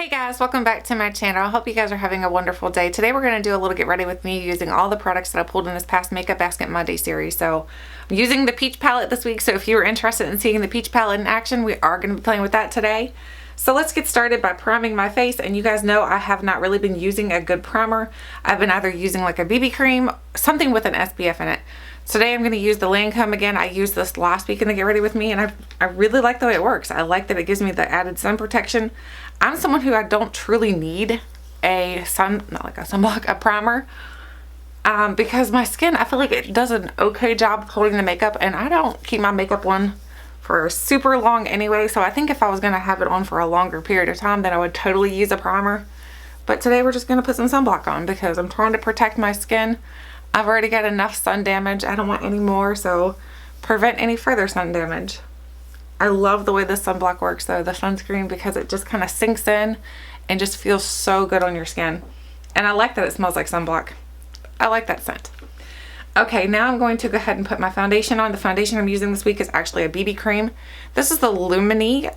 Hey guys, welcome back to my channel. I hope you guys are having a wonderful day. Today we're going to do a little get ready with me using all the products that I pulled in this past Makeup Basket Monday series. So I'm using the peach palette this week, so if you were interested in seeing the peach palette in action, we are going to be playing with that today. So let's get started by priming my face, and you guys know I have not really been using a good primer. I've been either using like a BB cream, something with an SPF in it. Today I'm going to use the Lancome again. I used this last week in the Get Ready With Me, and I really like the way it works. I like that it gives me the added sun protection. I'm someone who I don't truly need a primer because my skin, I feel like it does an okay job of holding the makeup, and I don't keep my makeup on for super long anyway, so I think if I was going to have it on for a longer period of time, then I would totally use a primer. But today we're just going to put some sunblock on because I'm trying to protect my skin. I've already got enough sun damage. I don't want any more, so prevent any further sun damage. I love the way this sunblock works though, the sunscreen, because it just kind of sinks in and just feels so good on your skin. And I like that it smells like sunblock. I like that scent. Okay, now I'm going to go ahead and put my foundation on. The foundation I'm using this week is actually a BB cream. This is the Lumene.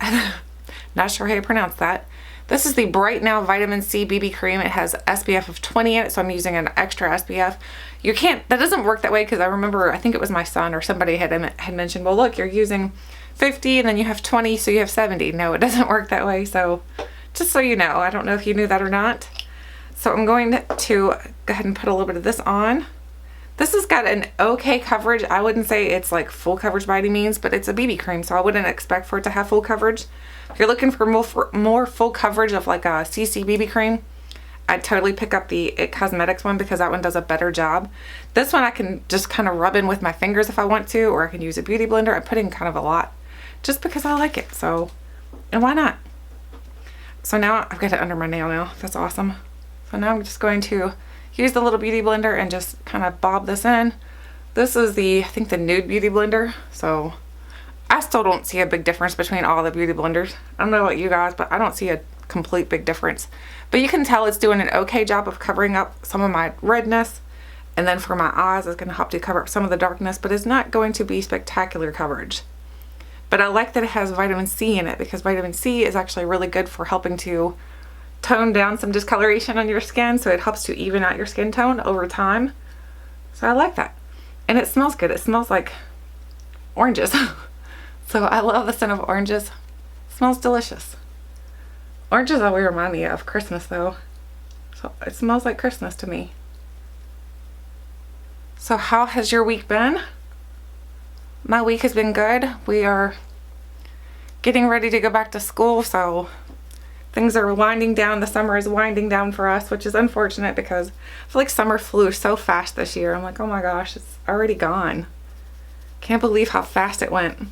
Not sure how you pronounce that. This is the Bright Now Vitamin C BB cream. It has SPF of 20 in it, so I'm using an extra SPF. You can't, that doesn't work that way because I remember, I think it was my son or somebody had mentioned, well look, you're using 50 and then you have 20, so you have 70. No, it doesn't work that way. So just so you know, I don't know if you knew that or not. So I'm going to go ahead and put a little bit of this on. This has got an okay coverage. I wouldn't say it's like full coverage by any means, but it's a BB cream, so I wouldn't expect for it to have full coverage. If you're looking for more full coverage of like a CC BB cream, I'd totally pick up the It Cosmetics one because that one does a better job. This one I can just kind of rub in with my fingers if I want to, or I can use a beauty blender. I put in kind of a lot just because I like it, so, and why not? So now I've got it under my nail now. That's awesome. So now I'm just going to use the little beauty blender and just kind of bob this in. This is the, I think the Nude Beauty Blender, so I still don't see a big difference between all the beauty blenders. I don't know about you guys, but I don't see a complete big difference. But you can tell it's doing an okay job of covering up some of my redness, and then for my eyes it's going to help to cover up some of the darkness, but it's not going to be spectacular coverage. But I like that it has vitamin C in it because vitamin C is actually really good for helping to tone down some discoloration on your skin, so it helps to even out your skin tone over time. So I like that. And it smells good. It smells like oranges. So I love the scent of oranges. It smells delicious. Oranges always remind me of Christmas though. So it smells like Christmas to me. So how has your week been? My week has been good. We are getting ready to go back to school, so things are winding down. The summer is winding down for us, which is unfortunate because I feel like summer flew so fast this year. I'm like, oh my gosh, it's already gone. Can't believe how fast it went.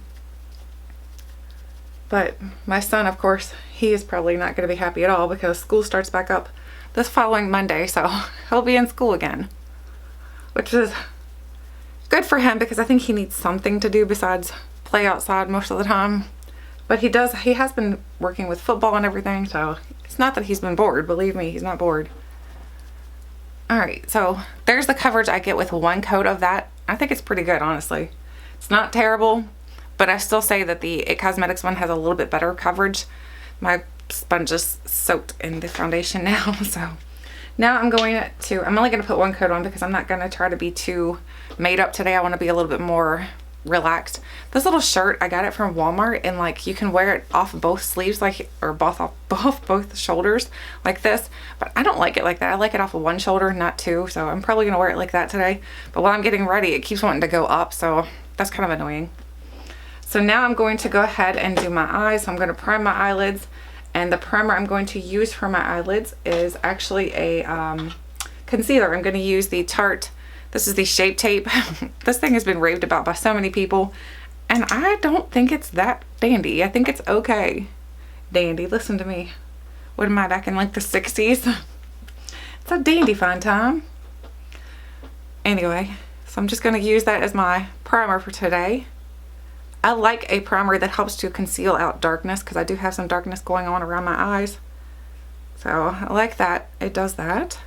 But my son, of course, he is probably not going to be happy at all because school starts back up this following Monday, so he'll be in school again, which is good for him because I think he needs something to do besides play outside most of the time. But he has been working with football and everything, so it's not that he's been bored. Believe me, he's not bored. Alright, so there's the coverage I get with one coat of that. I think it's pretty good, honestly. It's not terrible, but I still say that the It Cosmetics one has a little bit better coverage. My sponge is soaked in the foundation now, so now I'm only going to put one coat on because I'm not going to try to be too made up today. I want to be a little bit more relaxed. This little shirt, I got it from Walmart, and like you can wear it off both sleeves, like, or both shoulders like this, but I don't like it like that. I like it off of one shoulder, not two, so I'm probably gonna wear it like that today. But while I'm getting ready, it keeps wanting to go up, so that's kind of annoying. So now I'm going to go ahead and do my eyes. So I'm going to prime my eyelids, and the primer I'm going to use for my eyelids is actually a concealer. I'm going to use the Tarte. This is the Shape Tape. This thing has been raved about by so many people, and I don't think it's that dandy. I think it's okay. Dandy, listen to me. What am I, back in like the 60s? It's a dandy fine time. Anyway, so I'm just going to use that as my primer for today. I like a primer that helps to conceal out darkness because I do have some darkness going on around my eyes. So I like that. It does that.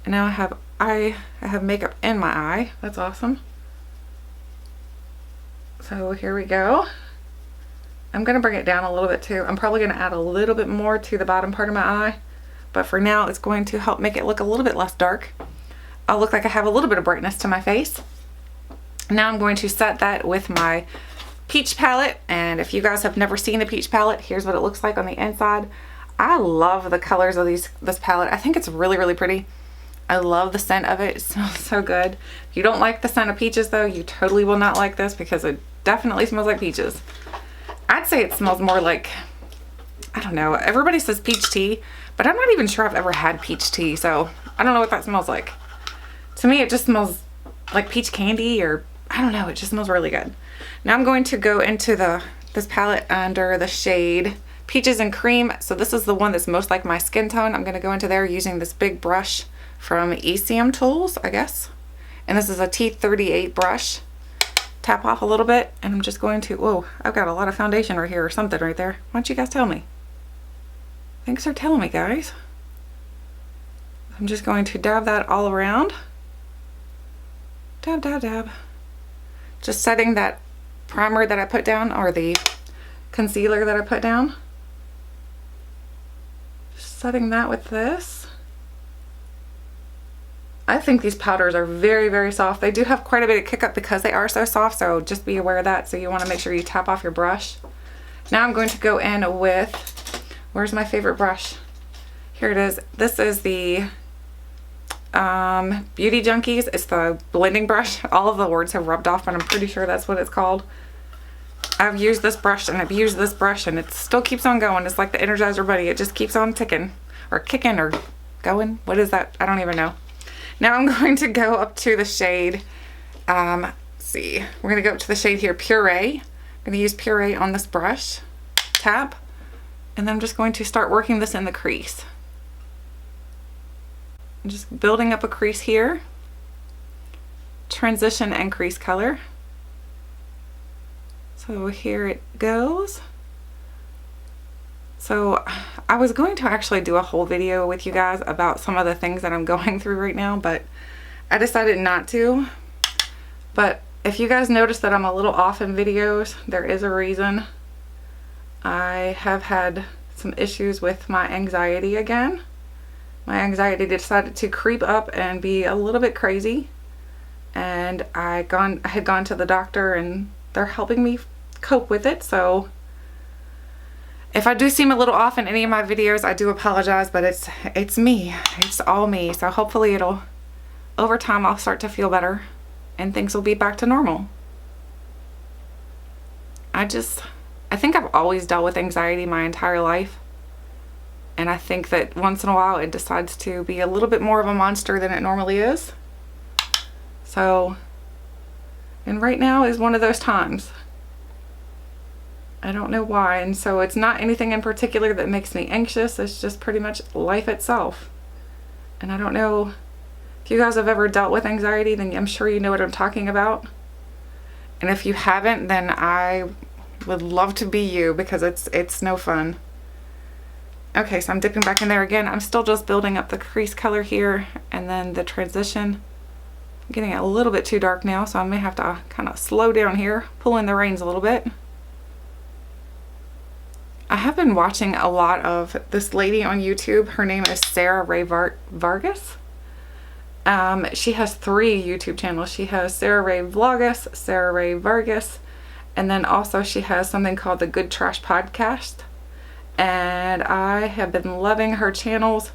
And now I have makeup in my eye. That's awesome. So here we go. I'm going to bring it down a little bit too. I'm probably going to add a little bit more to the bottom part of my eye, but for now it's going to help make it look a little bit less dark. I'll look like I have a little bit of brightness to my face. Now I'm going to set that with my peach palette, and if you guys have never seen the peach palette, here's what it looks like on the inside. I love the colors of this palette. I think it's really, really pretty. I love the scent of it. It smells so good. If you don't like the scent of peaches though, you totally will not like this because it definitely smells like peaches. I'd say it smells more like, I don't know, everybody says peach tea, but I'm not even sure I've ever had peach tea, so I don't know what that smells like. To me, it just smells like peach candy, or I don't know, it just smells really good. Now I'm going to go into this palette under the shade Peaches and Cream. So this is the one that's most like my skin tone. I'm going to go into there using this big brush from ECM Tools, I guess. And this is a T38 brush. Tap off a little bit, and I'm just going to, whoa, I've got a lot of foundation right here or something right there. Why don't you guys tell me? Thanks for telling me, guys. I'm just going to dab that all around. Dab, dab, dab. Just setting that primer that I put down, or the concealer that I put down. Just setting that with this. I think these powders are very, very soft. They do have quite a bit of kick up because they are so soft, so just be aware of that. So you want to make sure you tap off your brush. Now I'm going to go in with, where's my favorite brush? Here it is. This is the Beauty Junkies. It's the blending brush. All of the words have rubbed off, but I'm pretty sure that's what it's called. I've used this brush and I've used this brush and it still keeps on going. It's like the Energizer Buddy. It just keeps on ticking or kicking or going. What is that? I don't even know. Now I'm going to go up to the shade, let's see, we're going to go up to the shade here, Puree. I'm going to use Puree on this brush, tap, and then I'm just going to start working this in the crease. I'm just building up a crease here, transition and crease color. So here it goes. So I was going to actually do a whole video with you guys about some of the things that I'm going through right now, but I decided not to. But if you guys notice that I'm a little off in videos, there is a reason. I have had some issues with my anxiety again. My anxiety decided to creep up and be a little bit crazy. And I had gone to the doctor and they're helping me cope with it, so if I do seem a little off in any of my videos, I do apologize, but it's me. It's all me. So hopefully over time I'll start to feel better and things will be back to normal. I think I've always dealt with anxiety my entire life. And I think that once in a while it decides to be a little bit more of a monster than it normally is. So, and right now is one of those times. I don't know why, and so it's not anything in particular that makes me anxious. It's just pretty much life itself. And I don't know if you guys have ever dealt with anxiety, then I'm sure you know what I'm talking about. And if you haven't, then I would love to be you, because it's no fun. Okay, so I'm dipping back in there again. I'm still just building up the crease color here, and then the transition. I'm getting it a little bit too dark now, so I may have to kind of slow down here, pull in the reins a little bit. I have been watching a lot of this lady on YouTube. Her name is Sarah Ray Vargas. She has 3 YouTube channels. She has Sarah Ray Vlogus, Sarah Ray Vargas, and then also she has something called the Good Trash Podcast. And I have been loving her channels.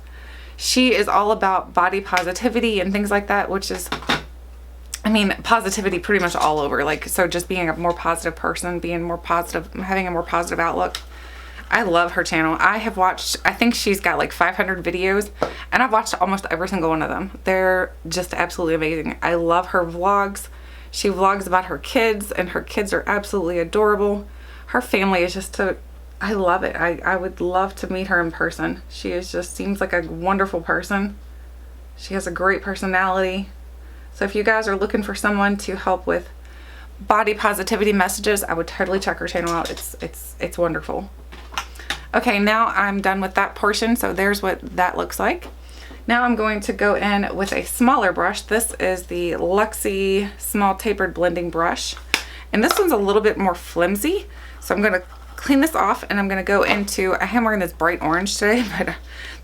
She is all about body positivity and things like that, which is, I mean, positivity pretty much all over. Like, so just being a more positive person, being more positive, having a more positive outlook. I love her channel. I have watched, I think she's got like 500 videos, and I've watched almost every single one of them. They're just absolutely amazing. I love her vlogs. She vlogs about her kids, and her kids are absolutely adorable. Her family is just I love it. I would love to meet her in person. She seems like a wonderful person. She has a great personality. So if you guys are looking for someone to help with body positivity messages, I would totally check her channel out. It's wonderful. Okay, now I'm done with that portion, so there's what that looks like. Now I'm going to go in with a smaller brush. This is the Luxie Small Tapered Blending Brush, and this one's a little bit more flimsy, so I'm going to clean this off, and I'm going to go into, I am wearing this bright orange today, but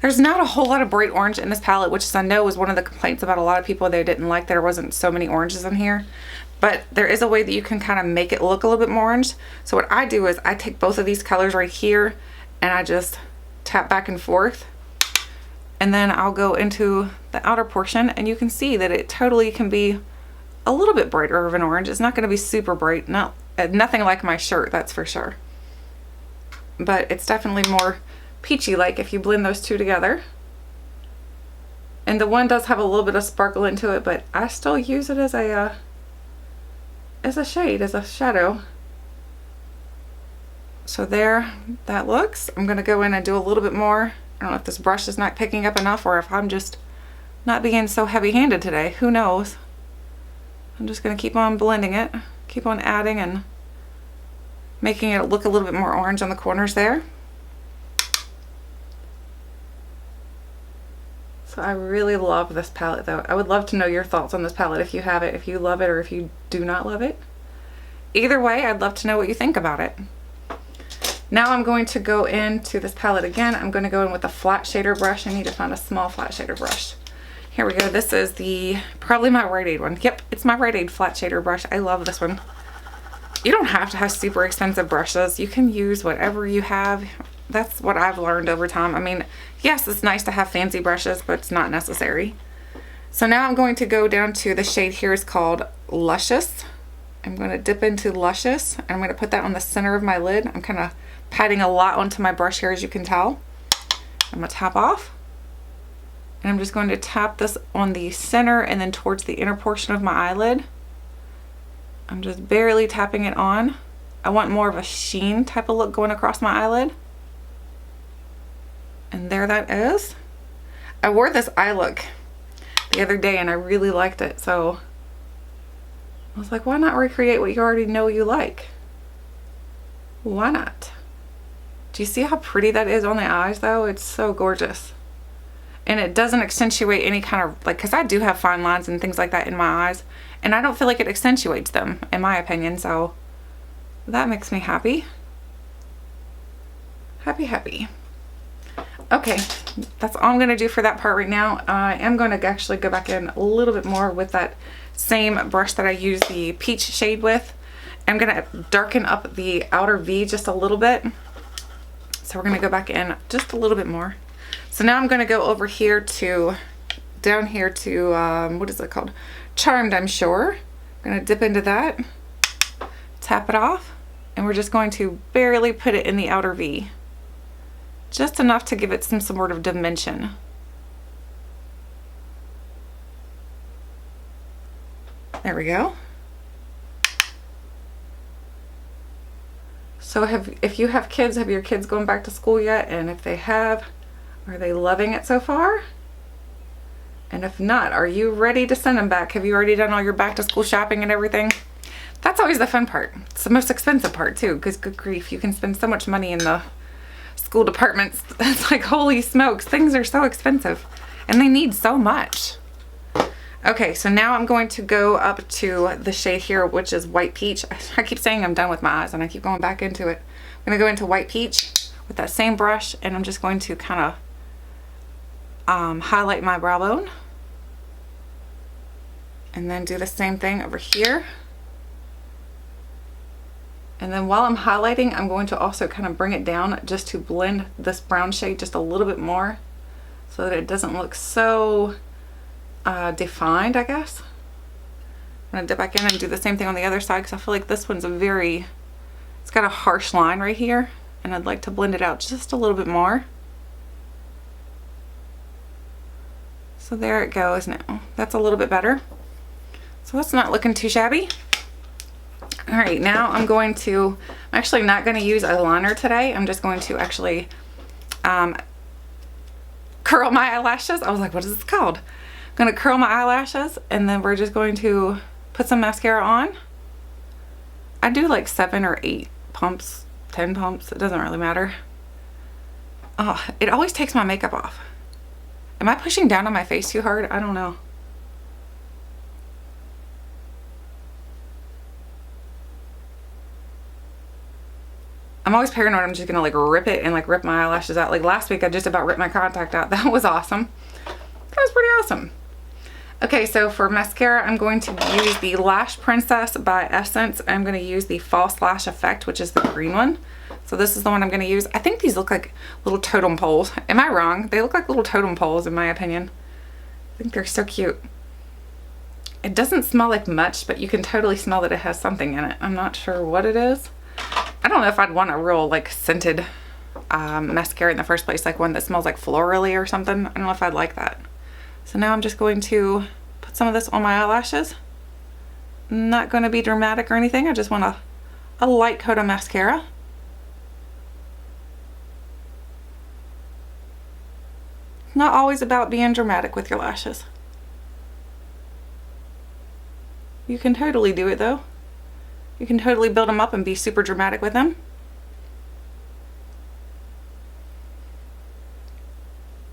there's not a whole lot of bright orange in this palette, which I know was one of the complaints about a lot of people. They didn't like that there wasn't so many oranges in here. But there is a way that you can kind of make it look a little bit more orange. So what I do is I take both of these colors right here and I just tap back and forth. And then I'll go into the outer portion, and you can see that it totally can be a little bit brighter of an orange. It's not going to be super bright. Nothing like my shirt, that's for sure. But it's definitely more peachy like if you blend those two together. And the one does have a little bit of sparkle into it, but I still use it as a shade, as a shadow. So there that looks. I'm going to go in and do a little bit more. I don't know if this brush is not picking up enough or if I'm just not being so heavy-handed today. Who knows? I'm just going to keep on blending it, keep on adding and making it look a little bit more orange on the corners there. So I really love this palette though. I would love to know your thoughts on this palette, if you have it, if you love it, or if you do not love it. Either way, I'd love to know what you think about it. Now I'm going to go into this palette again. I'm going to go in with a flat shader brush. I need to find a small flat shader brush. Here we go. This is probably my Rite Aid one. Yep, it's my Rite Aid flat shader brush. I love this one. You don't have to have super expensive brushes. You can use whatever you have. That's what I've learned over time. I mean, yes, it's nice to have fancy brushes, but it's not necessary. So now I'm going to go down to the shade here. It's called Luscious. I'm going to dip into Luscious, and I'm going to put that on the center of my lid. I'm kind of patting a lot onto my brush here, as you can tell. I'm going to tap off, and I'm just going to tap this on the center and then towards the inner portion of my eyelid. I'm just barely tapping it on. I want more of a sheen type of look going across my eyelid. And there that is. I wore this eye look the other day and I really liked it, so I was like, why not recreate what you already know you like? Why not? Do you see how pretty that is on the eyes though? It's so gorgeous. And it doesn't accentuate any kind of, like, because I do have fine lines and things like that in my eyes, and I don't feel like it accentuates them, in my opinion, so that makes me happy. Happy. Okay, that's all I'm going to do for that part right now. I am going to actually go back in a little bit more with that same brush that I used the peach shade with. I'm going to darken up the outer V just a little bit. So we're going to go back in just a little bit more. So now I'm going to go over here to, down here to, what is it called? Charmed, I'm sure. I'm going to dip into that, tap it off, and we're just going to barely put it in the outer V. Just enough to give it some sort of dimension. There we go. So if you have kids, have your kids gone back to school yet? And if they have, are they loving it so far? And if not, are you ready to send them back? Have you already done all your back to school shopping and everything? That's always the fun part. It's the most expensive part too, because good grief, you can spend so much money in the school departments. That's like, holy smokes, things are so expensive and they need so much. Okay, so now I'm going to go up to the shade here, which is White Peach. I keep saying I'm done with my eyes and I keep going back into it. I'm going to go into White Peach with that same brush, and I'm just going to kind of highlight my brow bone. And then do the same thing over here. And then while I'm highlighting, I'm going to also kind of bring it down just to blend this brown shade just a little bit more so that it doesn't look so defined, I guess. I'm going to dip back in and do the same thing on the other side, because I feel like this one's it's got a harsh line right here, and I'd like to blend it out just a little bit more. So there it goes now. That's a little bit better. So that's not looking too shabby. All right, now I'm actually not going to use eyeliner today. I'm just going to actually curl my eyelashes. I was like, what is this called? I'm going to curl my eyelashes, and then we're just going to put some mascara on. I do like 7 or 8 pumps, 10 pumps. It doesn't really matter. Oh, it always takes my makeup off. Am I pushing down on my face too hard? I don't know. I'm always paranoid I'm just gonna like rip it and like rip my eyelashes out. Like last week I just about ripped my contact out. That was awesome. That was pretty awesome. Okay, so for mascara, I'm going to use the Lash Princess by Essence. I'm going to use the False Lash Effect, which is the green one. So this is the one I'm going to use. I think these look like little totem poles. Am I wrong? They look like little totem poles in my opinion. I think they're so cute. It doesn't smell like much, but you can totally smell that it has something in it. I'm not sure what it is. I don't know if I'd want a real like scented mascara in the first place, like one that smells like florally or something. I don't know if I'd like that. So now I'm just going to put some of this on my eyelashes. Not going to be dramatic or anything. I just want a light coat of mascara. Not always about being dramatic with your lashes. You can totally do it though. You can totally build them up and be super dramatic with them.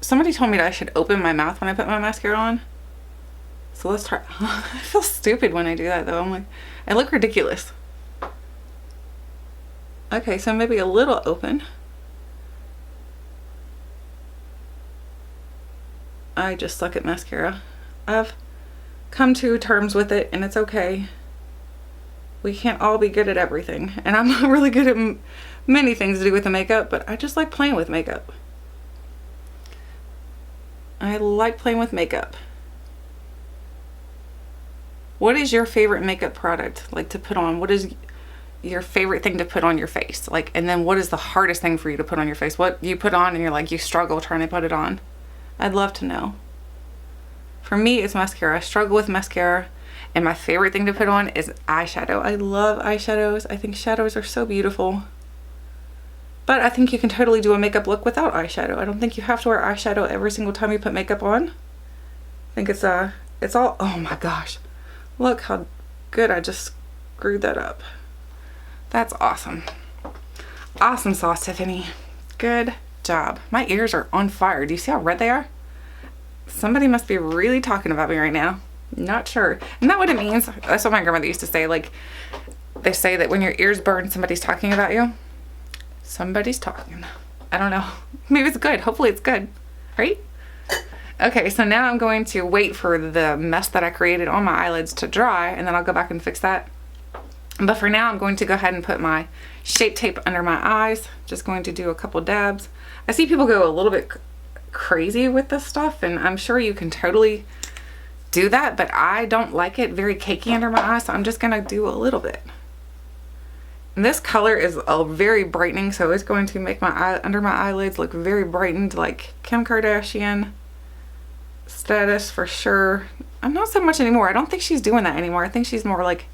Somebody told me that I should open my mouth when I put my mascara on. So let's try. I feel stupid when I do that though. I'm like, I look ridiculous. Okay, so maybe a little open. I just suck at mascara. I've come to terms with it and it's okay. We can't all be good at everything. And I'm not really good at many things to do with the makeup, but I just like playing with makeup. I like playing with makeup. What is your favorite makeup product like to put on? What is your favorite thing to put on your face? Like, and then what is the hardest thing for you to put on your face? What you put on and you're like, you struggle trying to put it on? I'd love to know. For me, it's mascara. I struggle with mascara. And my favorite thing to put on is eyeshadow. I love eyeshadows. I think shadows are so beautiful. But I think you can totally do a makeup look without eyeshadow. I don't think you have to wear eyeshadow every single time you put makeup on. I think it's all, oh my gosh. Look how good I just screwed that up. That's awesome. Awesome sauce, Tiffany. Good job. My ears are on fire. Do you see how red they are? Somebody must be really talking about me right now. Not sure. Isn't that what it means? That's what my grandmother used to say. Like, they say that when your ears burn, somebody's talking about you. Somebody's talking. I don't know. Maybe it's good. Hopefully it's good. Right? Okay, so now I'm going to wait for the mess that I created on my eyelids to dry, and then I'll go back and fix that. But for now, I'm going to go ahead and put my Shape Tape under my eyes. Just going to do a couple dabs. I see people go a little bit crazy with this stuff, and I'm sure you can totally do that, but I don't like it very cakey under my eyes, so I'm just gonna do a little bit. And this color is very brightening, so it's going to make my eye under my eyelids look very brightened, like Kim Kardashian status for sure. I'm not so much anymore. I don't think she's doing that anymore. I think she's more like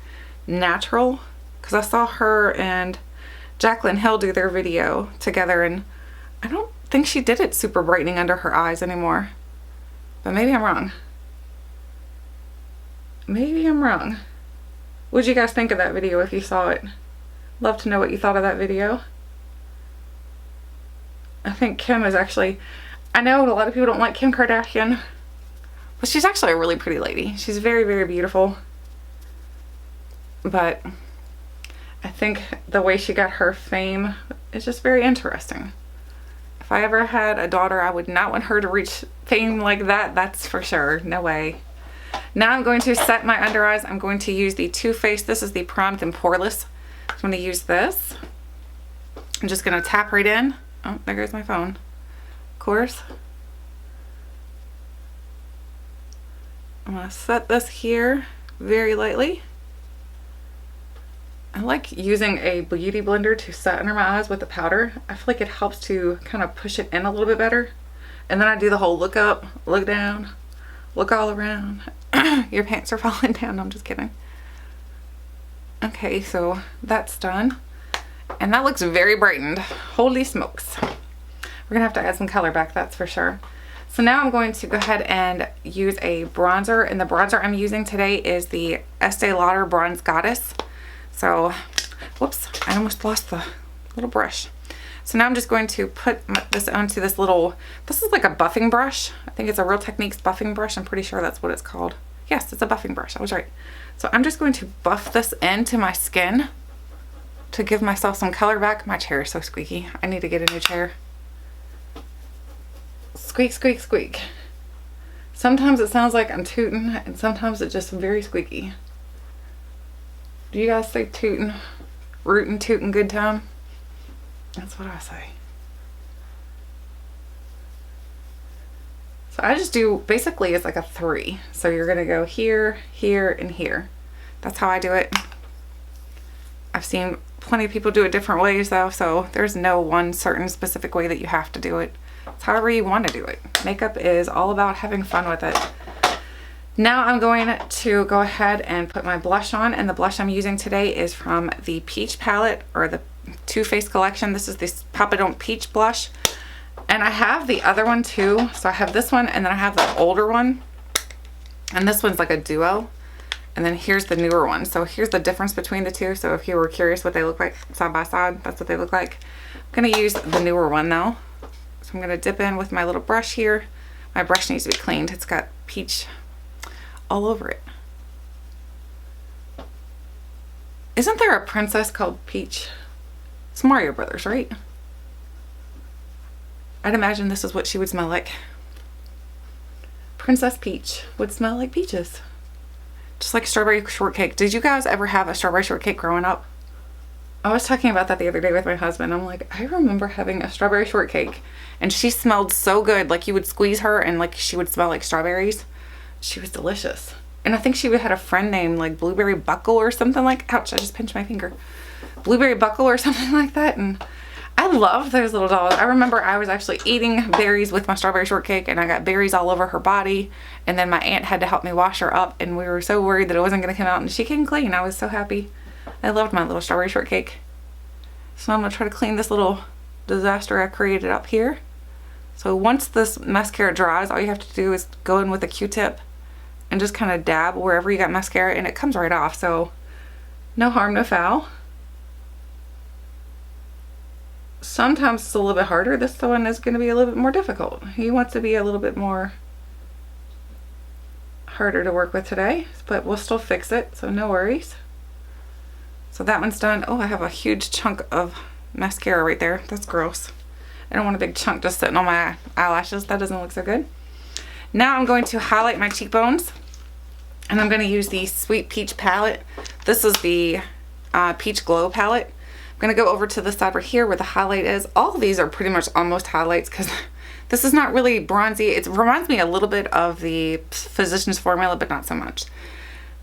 natural, because I saw her and Jaclyn Hill do their video together, and I don't think she did it super brightening under her eyes anymore. But maybe I'm wrong. Maybe I'm wrong. What did you guys think of that video if you saw it? Love to know what you thought of that video. I think Kim is actually, I know a lot of people don't like Kim Kardashian, but she's actually a really pretty lady. She's very, very beautiful. But I think the way she got her fame is just very interesting. If I ever had a daughter, I would not want her to reach fame like that. That's for sure. No way. Now I'm going to set my under eyes. I'm going to use the Too Faced. This is the Prompt and Poreless. I'm going to use this. I'm just going to tap right in. Oh, there goes my phone. Of course. I'm going to set this here very lightly. I like using a beauty blender to set under my eyes with the powder. I feel like it helps to kind of push it in a little bit better. And then I do the whole look up, look down, look all around. Your pants are falling down. No, I'm just kidding. Okay, so that's done. And that looks very brightened. Holy smokes. We're gonna have to add some color back, that's for sure. So now I'm going to go ahead and use a bronzer. And the bronzer I'm using today is the Estee Lauder Bronze Goddess. So, whoops, I almost lost the little brush. So now I'm just going to put this onto this little, this is like a buffing brush. I think it's a Real Techniques buffing brush. I'm pretty sure that's what it's called. Yes, it's a buffing brush. I was right. So I'm just going to buff this into my skin. to give myself some color back. My chair is so squeaky. I need to get a new chair. Squeak, squeak, squeak. Sometimes it sounds like I'm tooting, and sometimes it's just very squeaky. Do you guys say tooting? Rootin', tootin', good time? That's what I say. So I just do, basically it's like a 3. So you're gonna go here, here, and here. That's how I do it. I've seen plenty of people do it different ways though, so there's no one certain specific way that you have to do it. It's however you want to do it. Makeup is all about having fun with it. Now I'm going to go ahead and put my blush on, and the blush I'm using today is from the Peach palette, or the Too Faced collection. This is this Papa Don't Peach blush, and I have the other one too. So I have this one, and then I have the older one, and this one's like a duo, and then here's the newer one. So here's the difference between the two. So if you were curious what they look like side by side, that's what they look like. I'm gonna use the newer one though. So I'm gonna dip in with my little brush here. My brush needs to be cleaned. It's got peach all over it. Isn't there a princess called Peach? It's Mario Brothers, right? I'd imagine this is what she would smell like. Princess Peach would smell like peaches. Just like strawberry shortcake. Did you guys ever have a strawberry shortcake growing up? I was talking about that the other day with my husband. I'm like, I remember having a strawberry shortcake, and she smelled so good. Like you would squeeze her and like she would smell like strawberries. She was delicious. And I think she had a friend named like Blueberry Buckle or something like, ouch, I just pinched my finger. Blueberry Buckle or something like that. And I love those little dolls. I remember I was actually eating berries with my strawberry shortcake, and I got berries all over her body. And then my aunt had to help me wash her up, and we were so worried that it wasn't going to come out, and she came clean. I was so happy. I loved my little strawberry shortcake. So I'm going to try to clean this little disaster I created up here. So once this mascara dries, all you have to do is go in with a Q-tip and just kind of dab wherever you got mascara, and it comes right off. So no harm, no foul. Sometimes it's a little bit harder. This one is going to be a little bit more difficult. He wants to be a little bit more harder to work with today, but we'll still fix it, so no worries. So that one's done. Oh, I have a huge chunk of mascara right there. That's gross. I don't want a big chunk just sitting on my eyelashes. That doesn't look so good. Now I'm going to highlight my cheekbones, and I'm going to use the Sweet Peach palette. This is the Peach Glow palette. I'm going to go over to the side right here where the highlight is. All of these are pretty much almost highlights because this is not really bronzy. It reminds me a little bit of the Physicians Formula, but not so much.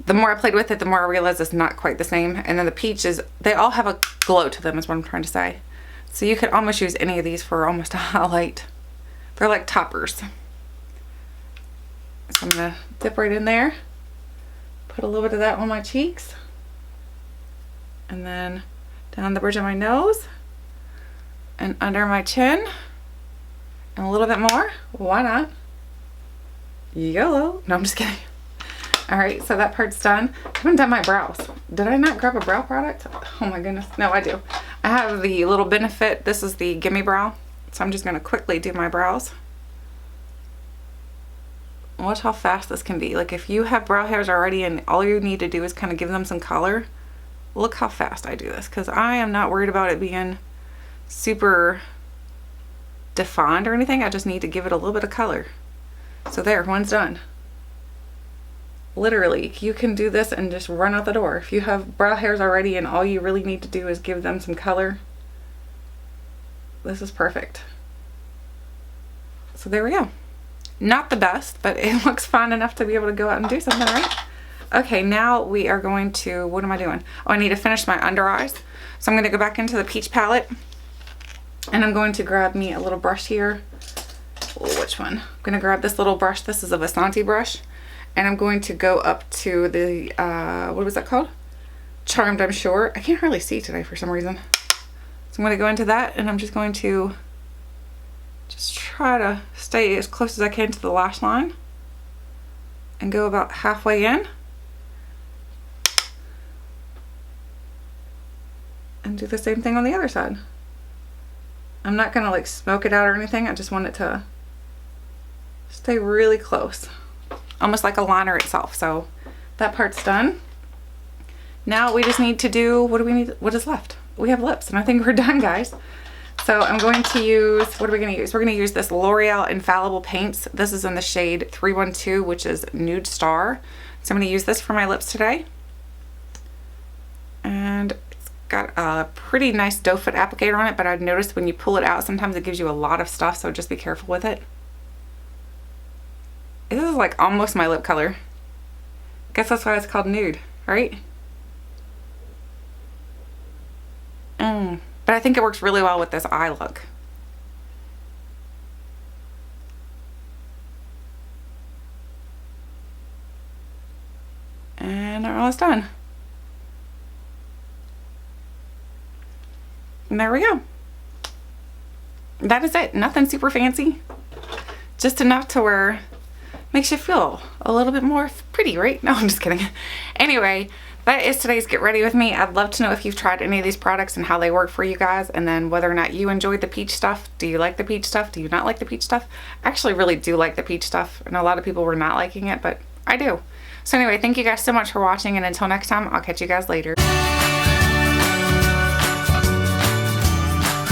The more I played with it, the more I realized it's not quite the same. And then the peaches, they all have a glow to them is what I'm trying to say. So you could almost use any of these for almost a highlight. They're like toppers. So I'm going to dip right in there. Put a little bit of that on my cheeks. And then down the bridge of my nose. And under my chin. And a little bit more. Why not? YOLO. No, I'm just kidding. Alright, so that part's done. I haven't done my brows. Did I not grab a brow product? Oh my goodness. No, I do. I have the little Benefit. This is the Gimme Brow. So I'm just going to quickly do my brows. Watch how fast this can be. Like if you have brow hairs already and all you need to do is kind of give them some color, look how fast I do this, because I am not worried about it being super defined or anything. I just need to give it a little bit of color. So there, one's done. Literally, you can do this and just run out the door. If you have brow hairs already and all you really need to do is give them some color, this is perfect. So there we go. Not the best, but it looks fun enough to be able to go out and do something, right? Okay, now we are going to, what am I doing? Oh, I need to finish my under eyes. So I'm going to go back into the Peach palette, and I'm going to grab me a little brush here. Oh, which one? I'm going to grab this little brush. This is a Vasanti brush. And I'm going to go up to the, what was that called? Charmed, I'm sure. I can't hardly see today for some reason. So I'm going to go into that, and I'm just going to just try to stay as close as I can to the lash line and go about halfway in and do the same thing on the other side. I'm not gonna like smoke it out or anything. I just want it to stay really close, almost like a liner itself. So that part's done. Now we just need to do, what do we need? What is left? we have lips, and I think we're done, guys. So I'm going to use, what are we going to use? We're going to use this L'Oreal Infallible Paints. This is in the shade 312, which is Nude Star. So I'm going to use this for my lips today. And it's got a pretty nice doe foot applicator on it, but I've noticed when you pull it out, sometimes it gives you a lot of stuff, so just be careful with it. This is like almost my lip color. Guess that's why it's called nude, right? But I think it works really well with this eye look. And we're almost done. And there we go. That is it. Nothing super fancy. Just enough to where makes you feel a little bit more pretty, right? No, I'm just kidding. Anyway, that is today's Get Ready With Me. I'd love to know if you've tried any of these products and how they work for you guys, and then whether or not you enjoyed the peach stuff. Do you like the peach stuff? Do you not like the peach stuff? I actually really do like the peach stuff, and a lot of people were not liking it, but I do. So anyway, thank you guys so much for watching, and until next time, I'll catch you guys later.